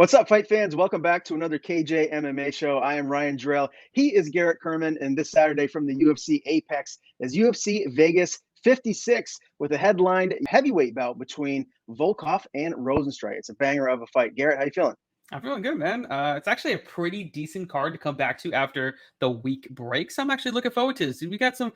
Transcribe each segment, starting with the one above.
What's up, fight fans? Welcome back to another KJ MMA show. I am Ryan Jarnell. He is Garrett Kerman, and this Saturday from the UFC Apex is UFC Vegas 56 with a headlined heavyweight bout between Volkov and Rozenstruik. It's a banger of a fight. Garrett, how you feeling? I'm feeling good, man. It's actually a pretty decent card to come back to after the week break. So I'm actually looking forward to this. We got some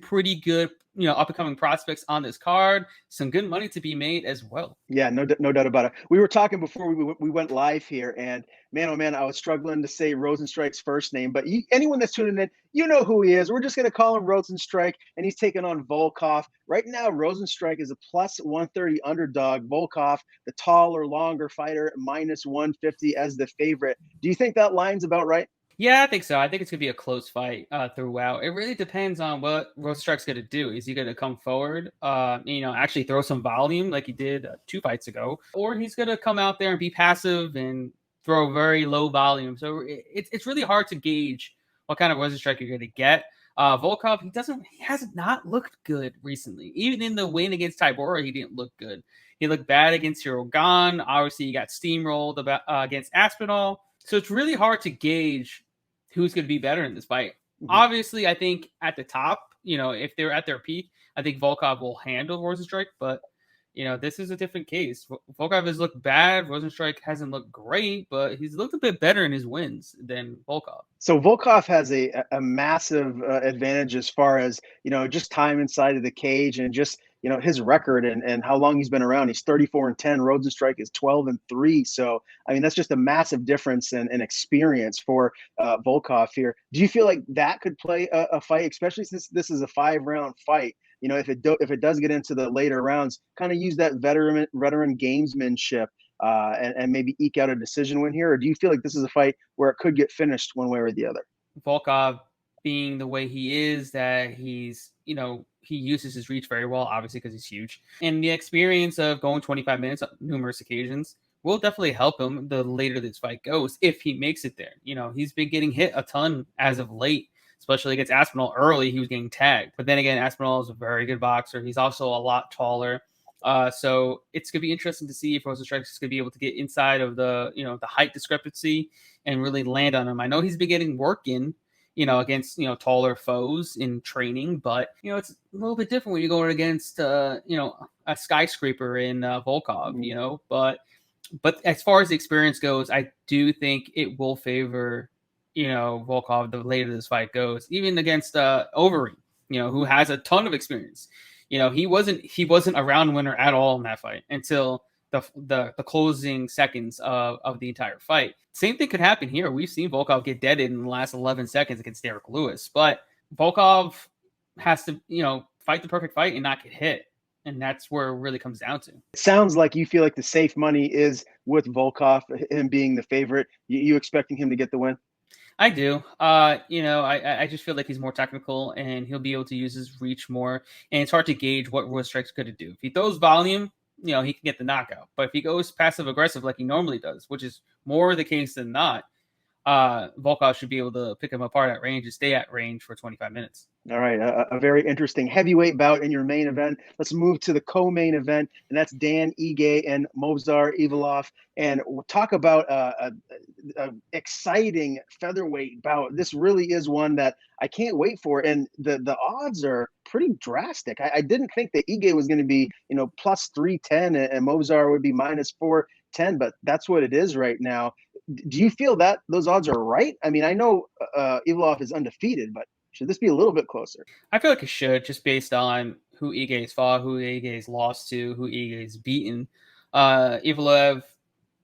pretty good, up and coming prospects on this card. Some good money to be made as well. Yeah, no doubt about it. We were talking before we went live here, and man, oh man, I was struggling to say Rozenstruik's first name. But anyone that's tuning in, you know who he is. We're just going to call him Rozenstruik, and he's taking on Volkov. Right now, Rozenstruik is a plus 130 underdog. Volkov, the taller, longer fighter, minus 150 as the favorite. Do you think that line's about right? Yeah, I think so. I think it's gonna be a close fight throughout. It really depends on what Rozenstruik's gonna do. Is he gonna come forward, actually throw some volume like he did 2 fights ago, or he's gonna come out there and be passive and throw very low volume. So it's really hard to gauge what kind of Rozenstruik you're gonna get. Volkov, he has not looked good recently. Even in the win against Tybura, he didn't look good. He looked bad against Hirogan. Obviously, he got steamrolled against Aspinall. So it's really hard to gauge who's going to be better in this fight. Mm-hmm. Obviously, I think at the top, if they're at their peak, I think Volkov will handle Rozenstruik, but this is a different case. Volkov has looked bad. Rozenstruik hasn't looked great, but he's looked a bit better in his wins than Volkov. So Volkov has a massive advantage as far as, just time inside of the cage and just, his record and how long he's been around. He's 34-10. Rozenstruik is 12-3. So, I mean, that's just a massive difference in experience for Volkov here. Do you feel like that could play a fight, especially since this is a 5-round fight? If it does get into the later rounds, kind of use that veteran gamesmanship and maybe eke out a decision win here? Or do you feel like this is a fight where it could get finished one way or the other? Volkov being the way he is, that he's, he uses his reach very well, obviously, because he's huge. And the experience of going 25 minutes on numerous occasions will definitely help him the later this fight goes, if he makes it there. He's been getting hit a ton as of late, especially against Aspinall early. He was getting tagged. But then again, Aspinall is a very good boxer. He's also a lot taller. So it's going to be interesting to see if Rozenstruik is going to be able to get inside of the, the height discrepancy and really land on him. I know he's been getting work in, against, taller foes in training, but, it's a little bit different when you're going against, a skyscraper in Volkov, but as far as the experience goes, I do think it will favor, Volkov the later this fight goes, even against Overeem, who has a ton of experience. He wasn't a round winner at all in that fight until the closing seconds of the entire fight. Same thing could happen here. We've seen Volkov get deaded in the last 11 seconds against Derek Lewis, but Volkov has to, fight the perfect fight and not get hit. And that's where it really comes down to. It sounds like you feel like the safe money is with Volkov, him being the favorite. You expecting him to get the win? I do. I just feel like he's more technical and he'll be able to use his reach more. And it's hard to gauge what Rozenstruik's going to do. If he throws volume, he can get the knockout. But if he goes passive aggressive like he normally does, which is more the case than not, Volkov should be able to pick him apart at range and stay at range for 25 minutes. All right, a very interesting heavyweight bout in your main event. Let's move to the co-main event, and that's Dan Ige and Moseroff. And we'll talk about a exciting featherweight bout. This really is one that I can't wait for, and the odds are pretty drastic. I didn't think that Ige was going to be, plus 310 and Mozar would be minus 410, but that's what it is right now. Do you feel that those odds are right? I mean, I know Ivalov is undefeated, but should this be a little bit closer? I feel like it should, just based on who Ige's fought, who Ige's lost to, who Ige's beaten. Ivalov,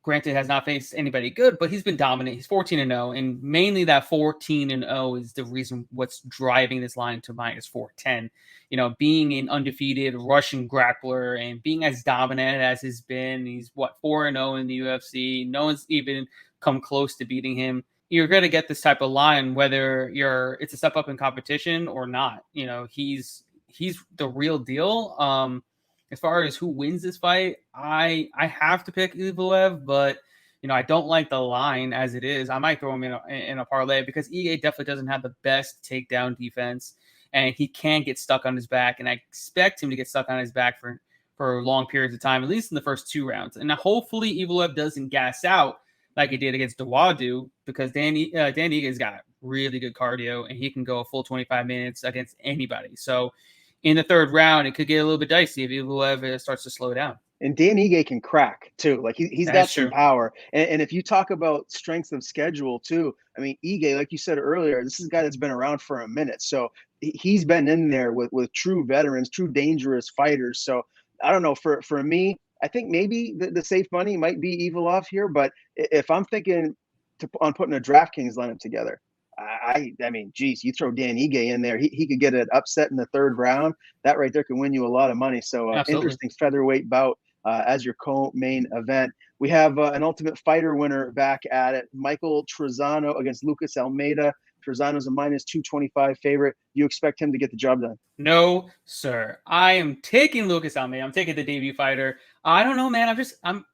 granted, has not faced anybody good, but he's been dominant. He's 14-0, and mainly that 14-0 is the reason what's driving this line to minus 410. Being an undefeated Russian grappler and being as dominant as he's been, he's 4-0 in the UFC. No one's even come close to beating him. You're going to get this type of line, whether it's a step up in competition or not. He's the real deal. As far as who wins this fight, I have to pick Ivlev, but I don't like the line as it is. I might throw him in a parlay because Ige definitely doesn't have the best takedown defense, and he can get stuck on his back, and I expect him to get stuck on his back for for long periods of time, at least in the first 2 rounds. And hopefully Evloev doesn't gas out like he did against Dawadu, because Dan Igue's got really good cardio and he can go a full 25 minutes against anybody. So in the 3rd round, it could get a little bit dicey if Evloev starts to slow down. And Dan Ige can crack too. Like he's got some power. And if you talk about strength of schedule too, I mean, Ige, like you said earlier, this is a guy that's been around for a minute. So he's been in there with true veterans, true dangerous fighters. So I don't know, for me, I think maybe the safe money might be Evloev here. But if I'm thinking on putting a DraftKings lineup together, I mean, geez, you throw Dan Ige in there, he could get an upset in the 3rd round. That right there can win you a lot of money. So interesting featherweight bout as your co-main event. We have an Ultimate Fighter winner back at it, Michael Trazano against Lucas Almeida. Trazano's a -225 favorite. You expect him to get the job done? No, sir. I am taking Lucas Almeida. I'm taking the debut fighter. I don't know, man.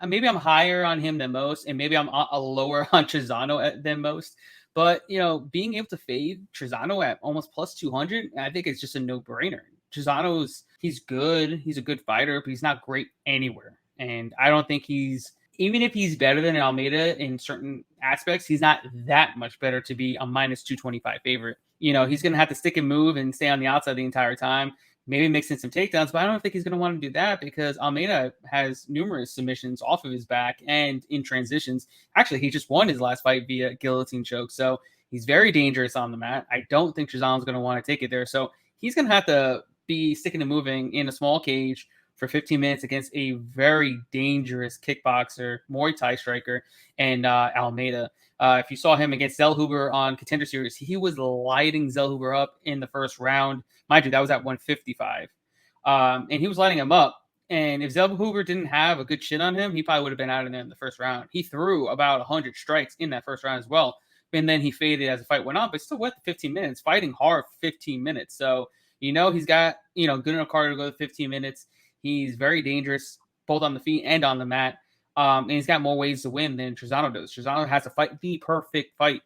Maybe I'm higher on him than most, and maybe I'm a lower on Trazano than most. But, being able to fade Trazano at almost +200, I think it's just a no-brainer. Trazano's, he's good. He's a good fighter, but he's not great anywhere. And I don't think even if he's better than Almeida in certain aspects, he's not that much better to be a -225 favorite. He's going to have to stick and move and stay on the outside the entire time, maybe mix in some takedowns, but I don't think he's going to want to do that because Almeida has numerous submissions off of his back and in transitions. Actually, he just won his last fight via guillotine choke, so he's very dangerous on the mat. I don't think Trazano's going to want to take it there, so he's going to have to be sticking and moving in a small cage for 15 minutes against a very dangerous kickboxer, Muay Thai striker, and Almeida. If you saw him against Zellhuber on Contender Series, he was lighting Zellhuber up in the 1st round. Mind you, that was at 155. And he was lighting him up. And if Zellhuber didn't have a good chin on him, he probably would have been out of there in the 1st round. He threw about 100 strikes in that 1st round as well. And then he faded as the fight went on, but still went to 15 minutes, fighting hard for 15 minutes. So, he's got, good enough cardio to go to 15 minutes. He's very dangerous, both on the feet and on the mat. And he's got more ways to win than Trazano does. Trazano has to fight the perfect fight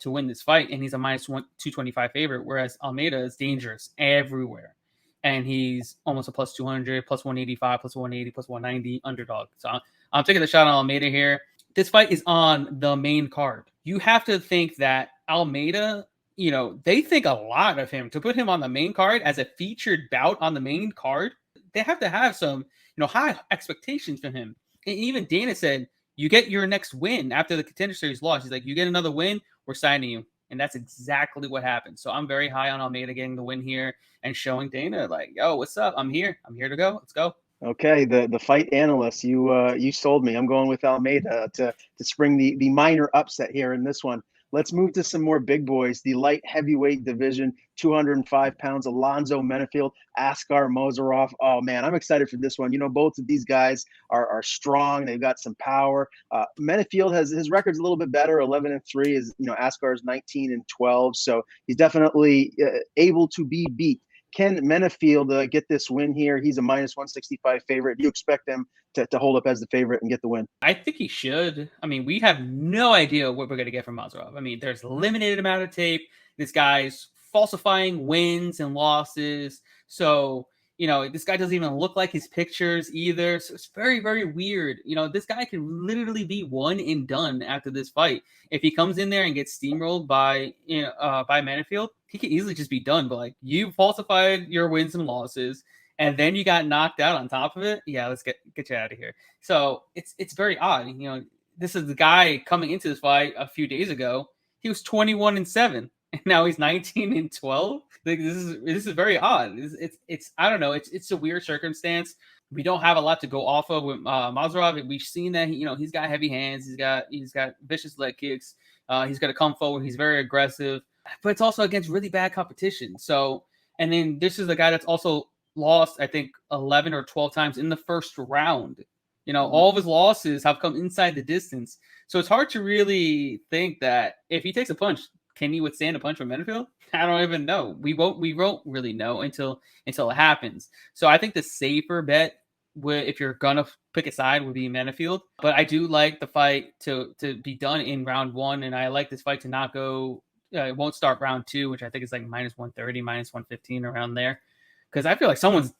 to win this fight, and he's a -225 favorite, whereas Almeida is dangerous everywhere. And he's almost a +200, +185, +180, +190 underdog. So I'm taking the shot on Almeida here. This fight is on the main card. You have to think that Almeida, they think a lot of him. To put him on the main card as a featured bout on the main card, they have to have some, high expectations from him. And even Dana said, you get your next win after the Contender Series loss. He's like, you get another win, we're signing you. And that's exactly what happened. So I'm very high on Almeida getting the win here and showing Dana, like, yo, what's up? I'm here to go. Let's go. Okay, the fight analyst, you sold me. I'm going with Almeida to spring the minor upset here in this one. Let's move to some more big boys. The light heavyweight division, 205 pounds, Alonzo Menefield, Askar Moseroff. Oh, man, I'm excited for this one. Both of these guys are strong. They've got some power. Menefield his record's a little bit better, 11-3. Askar's 19-12. So he's definitely able to be beat. Can Menefield get this win here? He's a -165 favorite. Do you expect him to hold up as the favorite and get the win? I think he should. I mean, we have no idea what we're going to get from Moseroff. I mean, there's a limited amount of tape. This guy's falsifying wins and losses. So, this guy doesn't even look like his pictures either. So it's very, very weird. This guy can literally be one and done after this fight. If he comes in there and gets steamrolled by Menefield, he could easily just be done. But like, you falsified your wins and losses, and then you got knocked out on top of it. Yeah, let's get you out of here. So it's very odd. This is the guy coming into this fight a few days ago. He was 21-7. And now he's 19-12. Like, this is very odd. It's I don't know. It's a weird circumstance. We don't have a lot to go off of with Moseroff. We've seen that he's got heavy hands. He's got vicious leg kicks. He's got to come forward. He's very aggressive, but it's also against really bad competition. So, and then this is the guy that's also lost, I think, 11 or 12 times in the 1st round. All of his losses have come inside the distance. So it's hard to really think that if he takes a punch, can he withstand a punch from Menefield? I don't even know. We won't really know until it happens. So I think the safer bet, if you're gonna pick a side, would be Menefield. But I do like the fight to be done in round 1, and I like this fight to not go. It won't start round 2, which I think is like -130, -115 around there, because I feel like someone's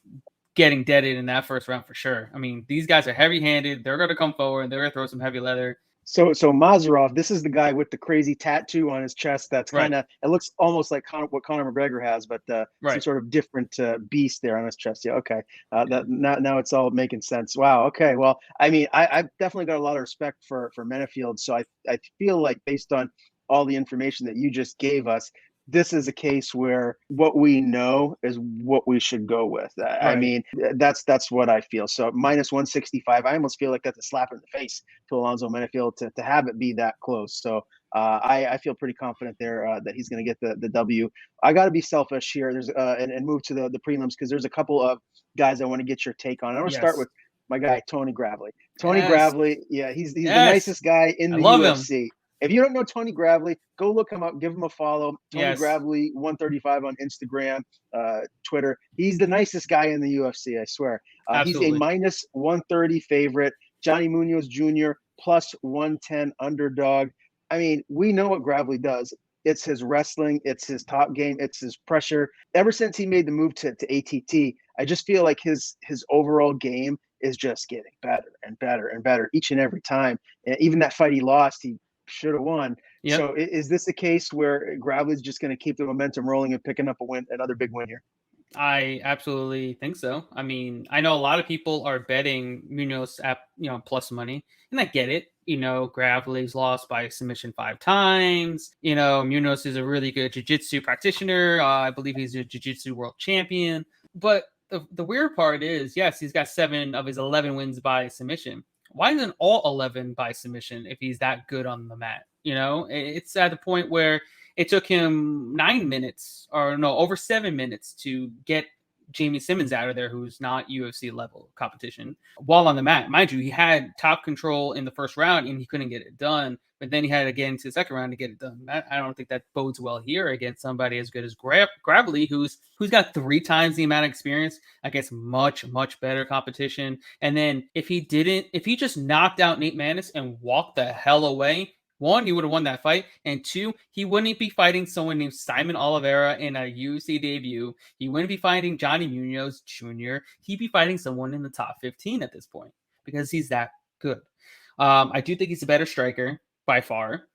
getting deaded in that first round for sure. I mean, these guys are heavy-handed. They're going to come forward. They're going to throw some heavy leather. So Moseroff, this is the guy with the crazy tattoo on his chest. That's kind of, it looks almost like what Conor McGregor has, but some sort of different beast there on his chest. Yeah, okay. That now it's all making sense. Wow. Okay. Well, I mean, I've definitely got a lot of respect for Mendoza. So I feel like based on all the information that you just gave us, this is a case where what we know is what we should go with. I mean, that's what I feel. So minus 165, I almost feel like that's a slap in the face to Alonzo Mendoza to have it be that close. So I feel pretty confident there that he's going to get the W. I got to be selfish here. There's and move to the prelims because there's a couple of guys I want to get your take on. I want to start with my guy Tony Gravley. Tony Gravley, yeah, he's the nicest guy in the UFC. If you don't know Tony Gravley, go look him up. Give him a follow. Tony Gravley, 135 on Instagram, Twitter. He's the nicest guy in the UFC, I swear. He's a minus 130 favorite. Johnny Munoz Jr., plus 110 underdog. I mean, we know what Gravley does. It's his wrestling. It's his top game. It's his pressure. Ever since he made the move to ATT, I just feel like his overall game is just getting better and better and better each and every time. And even that fight he lost, he should have won. So is this a case where Gravley's just going to keep the momentum rolling and picking up another big win here? I absolutely think so. I mean, I know a lot of people are betting Munoz at, plus money, and I get it. Gravley's lost by submission 5 times. Munoz is a really good jiu-jitsu practitioner. I believe he's a jiu-jitsu world champion. But the weird part is, yes, he's got 7 of his 11 wins by submission. Why isn't all 11 by submission if he's that good on the mat? It's at the point where it took him 9 minutes over 7 minutes to get Jamie Simmons out of there, who's not UFC level competition, while on the mat. Mind you, he had top control in the first round and he couldn't get it done. But then he had to get into the second round to get it done. I don't think that bodes well here against somebody as good as Gravley, who's got 3 times the amount of experience against much, much better competition. And then if he just knocked out Nate Maness and walked the hell away, 1, he would have won that fight, and 2, he wouldn't be fighting someone named Simon Oliveira in a UFC debut. He wouldn't be fighting Johnny Munoz Jr. He'd be fighting someone in the top 15 at this point because he's that good. I do think he's a better striker by far.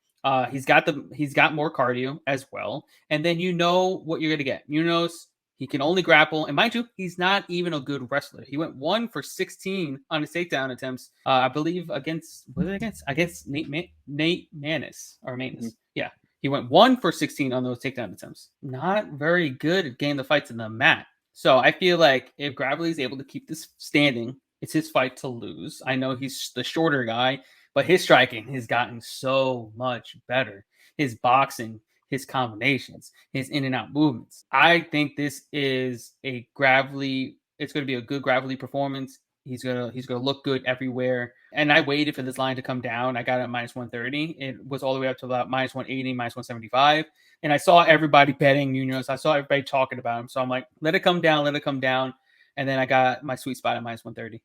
He's got more cardio as well, and then what you're gonna get. Munoz, he can only grapple, and mind you, he's not even a good wrestler. He went 1 for 16 on his takedown attempts. I believe against Nate Maness or Maness. Mm-hmm. Yeah, he went 1 for 16 on those takedown attempts. Not very good at getting the fights in the mat. So I feel like if Gravley is able to keep this standing, it's his fight to lose. I know he's the shorter guy, but his striking has gotten so much better. His boxing, his combinations, his in and out movements. I think this is a Gravley. It's going to be a good Gravley performance. He's gonna look good everywhere. And I waited for this line to come down. I got it at minus 130. It was all the way up to about minus 180, minus 175. And I saw everybody betting Munoz. I saw everybody talking about him. So I'm like, let it come down. And then I got my sweet spot at minus 130.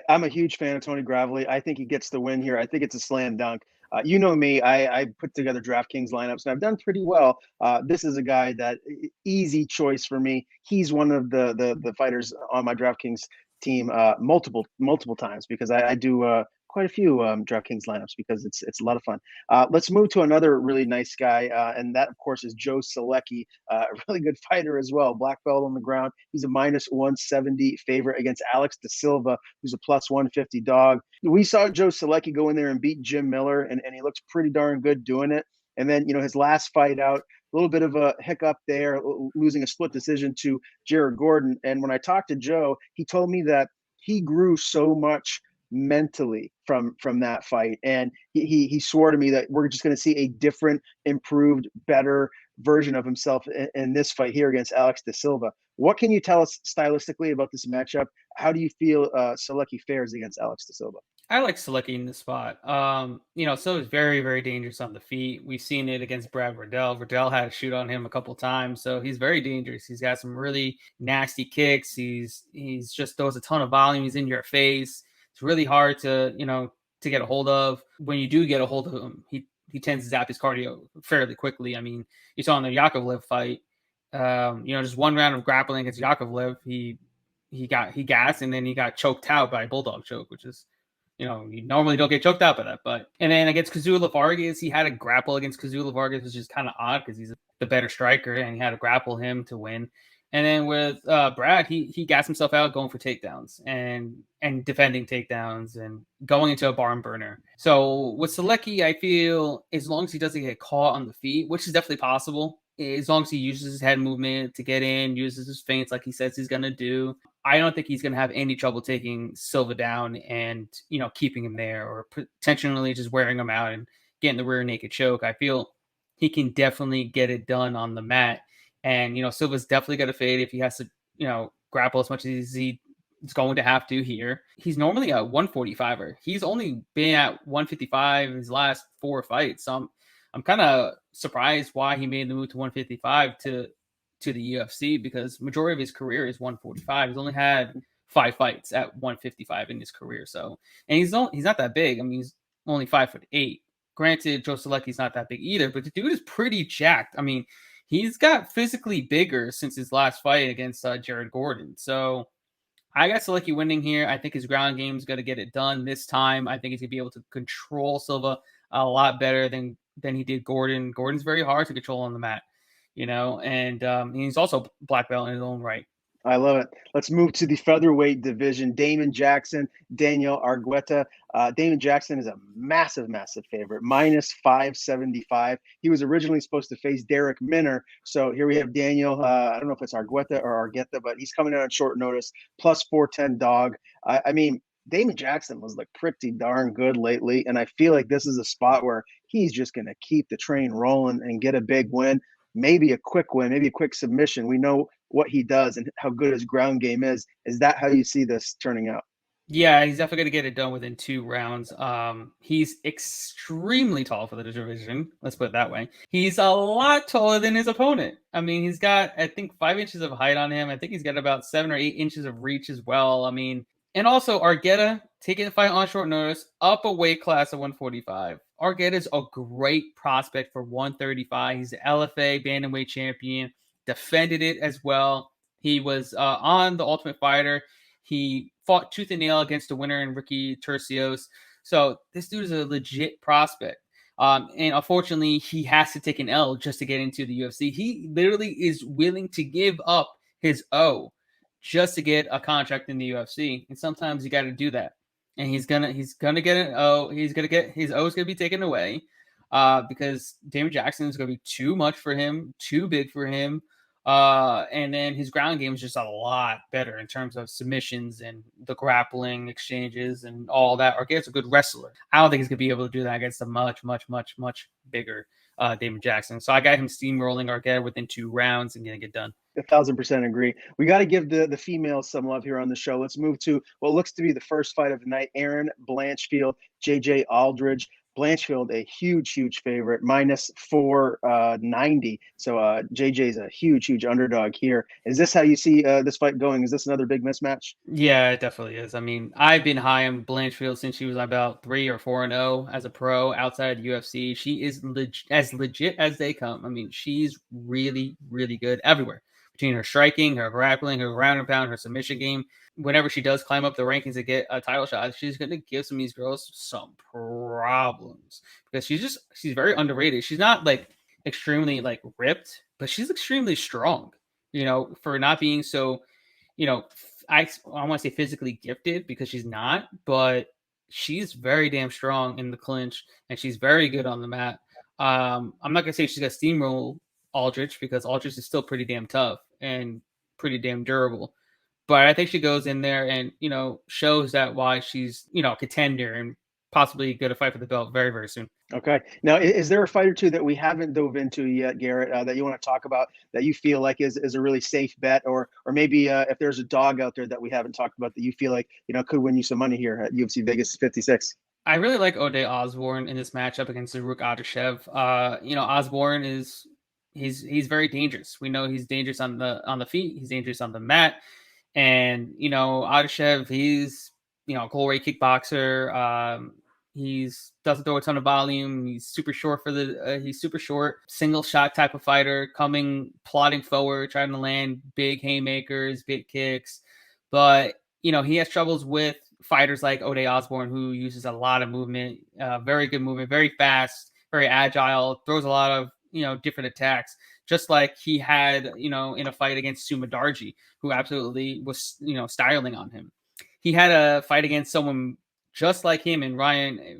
I'm a huge fan of Tony Gravley. I think he gets the win here. I think it's a slam dunk. You know me, I put together DraftKings lineups, and I've done pretty well. This is a guy that easy choice for me. He's one of the fighters on my DraftKings team multiple times because I do quite a few DraftKings lineups because it's a lot of fun. Let's move to another really nice guy, and that, of course, is Joe Salecki, a really good fighter as well. Black belt on the ground. He's a minus 170 favorite against Alex de Silva, who's a plus 150 dog. We saw Joe Salecki go in there and beat Jim Miller, and he looks pretty darn good doing it. And then, his last fight out, a little bit of a hiccup there, losing a split decision to Jared Gordon. And when I talked to Joe, he told me that he grew so much mentally from that fight, and he swore to me that we're just going to see a different, improved, better version of himself in this fight here against Alex de Silva. What can you tell us stylistically about this matchup? How do you feel Salecki fares against Alex de Silva? I like Salecki in this spot. So he's very, very dangerous on the feet. We've seen it against Brad Riddell. Riddell had a shoot on him a couple times, so he's very dangerous. He's got some really nasty kicks. He's just throws a ton of volume. He's in your face. It's really hard to get a hold of. When you do get a hold of him, he tends to zap his cardio fairly quickly. I mean, you saw in the Yakovlev fight, just one round of grappling against Yakovlev, he he gassed, and then he got choked out by a bulldog choke, which is, you normally don't get choked out by that. But and then against Kazula Vargas, he had a grapple against Kazula Vargas, which is kind of odd because he's the better striker, and he had to grapple him to win. And then with Brad, he gassed himself out going for takedowns and defending takedowns and going into a barn burner. So with Salecki, I feel as long as he doesn't get caught on the feet, which is definitely possible, as long as he uses his head movement to get in, uses his feints like he says he's going to do, I don't think he's going to have any trouble taking Silva down and, keeping him there or potentially just wearing him out and getting the rear naked choke. I feel he can definitely get it done on the mat. And, Silva's definitely going to fade if he has to, grapple as much as he's going to have to here. He's normally a 145er. He's only been at 155 in his last 4 fights. So I'm kind of surprised why he made the move to 155 to the UFC, because majority of his career is 145. He's only had 5 fights at 155 in his career. So, and he's not that big. I mean, he's only 5'8". Granted, Joe Salecki's not that big either, but the dude is pretty jacked. I mean, he's got physically bigger since his last fight against Jared Gordon. So I got Salecki winning here. I think his ground game is going to get it done this time. I think he's going to be able to control Silva a lot better than he did Gordon. Gordon's very hard to control on the mat, and he's also black belt in his own right. I love it. Let's move to the featherweight division. Damon Jackson, Daniel Argetta. Damon Jackson is a massive, massive favorite, minus 575. He was originally supposed to face Derek Minner. So here we have Daniel. I don't know if it's Argetta or Argetta, but he's coming in on short notice, plus 410 dog. I mean, Damon Jackson was like pretty darn good lately. And I feel like this is a spot where he's just going to keep the train rolling and get a big win. Maybe a quick win, maybe a quick submission. We know what he does and how good his ground game is. Is that how you see this turning out? Yeah, he's definitely going to get it done within 2 rounds. He's extremely tall for the division. Let's put it that way. He's a lot taller than his opponent. I mean, he's got, I think, 5 inches of height on him. I think he's got about 7 or 8 inches of reach as well. I mean, and also Argetta taking the fight on short notice, up a weight class of 145. Argetta's a great prospect for 135. He's the LFA bantamweight champion, defended it as well. He was on The Ultimate Fighter. He fought tooth and nail against the winner in Ricky Tercios. So this dude is a legit prospect. And unfortunately, he has to take an L just to get into the UFC. He literally is willing to give up his O just to get a contract in the UFC. And sometimes you got to do that. And he's gonna get an O. He's gonna get his O is gonna be taken away because Damon Jackson is gonna be too much for him, too big for him. And then his ground game is just a lot better in terms of submissions and the grappling exchanges and all that. Argetta's a good wrestler. I don't think he's gonna be able to do that against a much, much, much, much bigger Damon Jackson. So I got him steamrolling Argetta within 2 rounds and gonna get done. 1,000% agree. We got to give the females some love here on the show. Let's move to what looks to be the first fight of the night. Aaron Blanchfield, JJ Aldridge. Blanchfield, a huge, huge favorite, minus 490. So JJ's a huge, huge underdog here. Is this how you see this fight going? Is this another big mismatch? Yeah, it definitely is. I mean, I've been high on Blanchfield since she was about 3 or 4-0 as a pro outside UFC. She is as legit as they come. I mean, she's really, really good everywhere. Between her striking, her grappling, her ground and pound, her submission game. Whenever she does climb up the rankings to get a title shot, she's going to give some of these girls some problems because she's very underrated. She's not like extremely like ripped, but she's extremely strong, for not being so, I want to say physically gifted because she's not, but she's very damn strong in the clinch and she's very good on the mat. I'm not going to say she's got steamroll Aldridge because Aldridge is still pretty damn tough and pretty damn durable. But I think she goes in there and, shows that why she's, a contender and possibly going to fight for the belt very, very soon. Okay. Now, is there a fight or two that we haven't dove into yet, Garrett, that you want to talk about that you feel like is a really safe bet, or maybe if there's a dog out there that we haven't talked about that you feel like, could win you some money here at UFC Vegas 56? I really like Oday Osborne in this matchup against Zaruk Adeshev. Osborne he's very dangerous. We know he's dangerous on the feet. He's dangerous on the mat. And, Adeshev, he's, goal-rate kickboxer. He's doesn't throw a ton of volume. He's super short he's super short, single shot type of fighter, plodding forward, trying to land big haymakers, big kicks. But, he has troubles with fighters like Oday Osborne, who uses a lot of movement, very good movement, very fast, very agile, throws a lot of, different attacks, just like he had, in a fight against Sumadarji, who absolutely was, styling on him. He had a fight against someone just like him and Ryan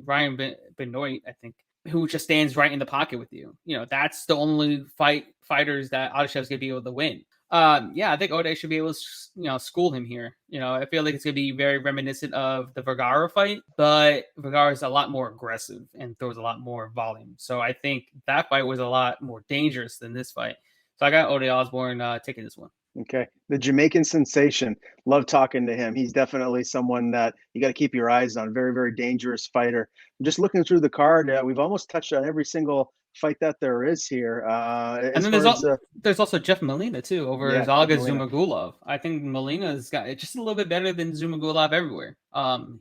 Benoit, I think, who just stands right in the pocket with you. That's the only fighters that Adeshev's gonna be able to win. Yeah, I think Oday should be able to, school him here. I feel like it's gonna be very reminiscent of the Vergara fight, but Vergara is a lot more aggressive and throws a lot more volume. So I think that fight was a lot more dangerous than this fight. So I got Oday Osborne taking this one. Okay. The Jamaican sensation. Love talking to him. He's definitely someone that you got to keep your eyes on. Very, very dangerous fighter. Just looking through the card, we've almost touched on every single fight that there is here. And then there's also Jeff Molina too over Zalga Zumagulov. I think Molina's got it just a little bit better than Zumagulov everywhere.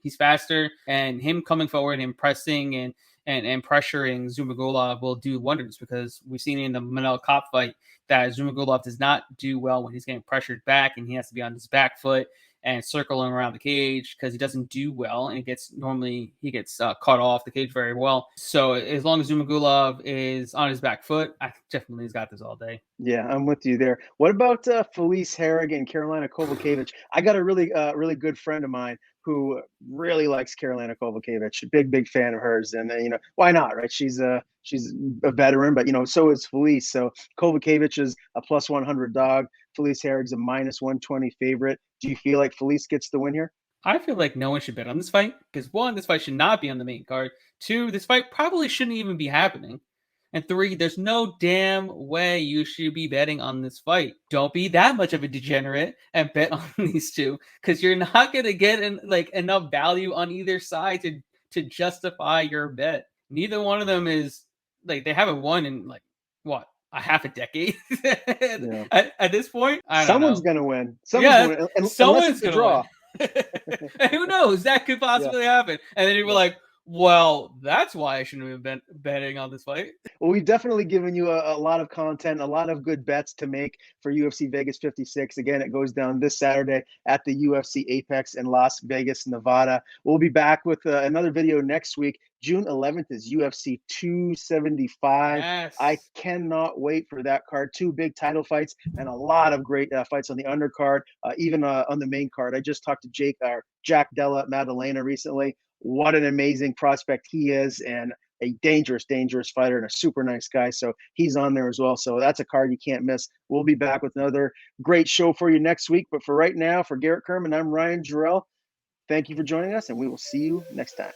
He's faster, and him coming forward and pressing and pressuring Zumagulov will do wonders, because we've seen in the Manel Kopp fight that Zumagulov does not do well when he's getting pressured back and he has to be on his back foot and circling around the cage, because he doesn't do well, and he gets caught off the cage very well. So as long as Zumagulov is on his back foot, I definitely has got this all day. Yeah, I'm with you there. What about Felice Harrigan, Carolina Kovacevic? I got a really good friend of mine who really likes Carolina Kovacevic. Big fan of hers, and why not, right? She's a veteran, but so is Felice. So Kovacevic is a +100 dog. Felice Harrigan's a -120 favorite. Do you feel like Felice gets the win here? I feel like no one should bet on this fight, because 1, this fight should not be on the main card. 2, this fight probably shouldn't even be happening. And 3, there's no damn way you should be betting on this fight. Don't be that much of a degenerate and bet on these two, because you're not going to get enough value on either side to justify your bet. Neither one of them is they haven't won in a half a decade. At this point, someone's going to win. Someone's going to draw. Who knows? That could possibly happen. And then you were like, well, that's why I shouldn't have been betting on this fight. Well, we've definitely given you a lot of content, a lot of good bets to make for UFC Vegas 56. Again, it goes down this Saturday at the UFC Apex in Las Vegas, Nevada. We'll be back with another video next week. June 11th is UFC 275. Yes. I cannot wait for that card. 2 big title fights and a lot of great fights on the undercard, even on the main card. I just talked to Jack Della Maddalena recently. What an amazing prospect he is, and a dangerous fighter and a super nice guy. So he's on there as well. So that's a card you can't miss. We'll be back with another great show for you next week. But for right now, for Garrett Kerman, I'm Ryan Jarrell. Thank you for joining us, and we will see you next time.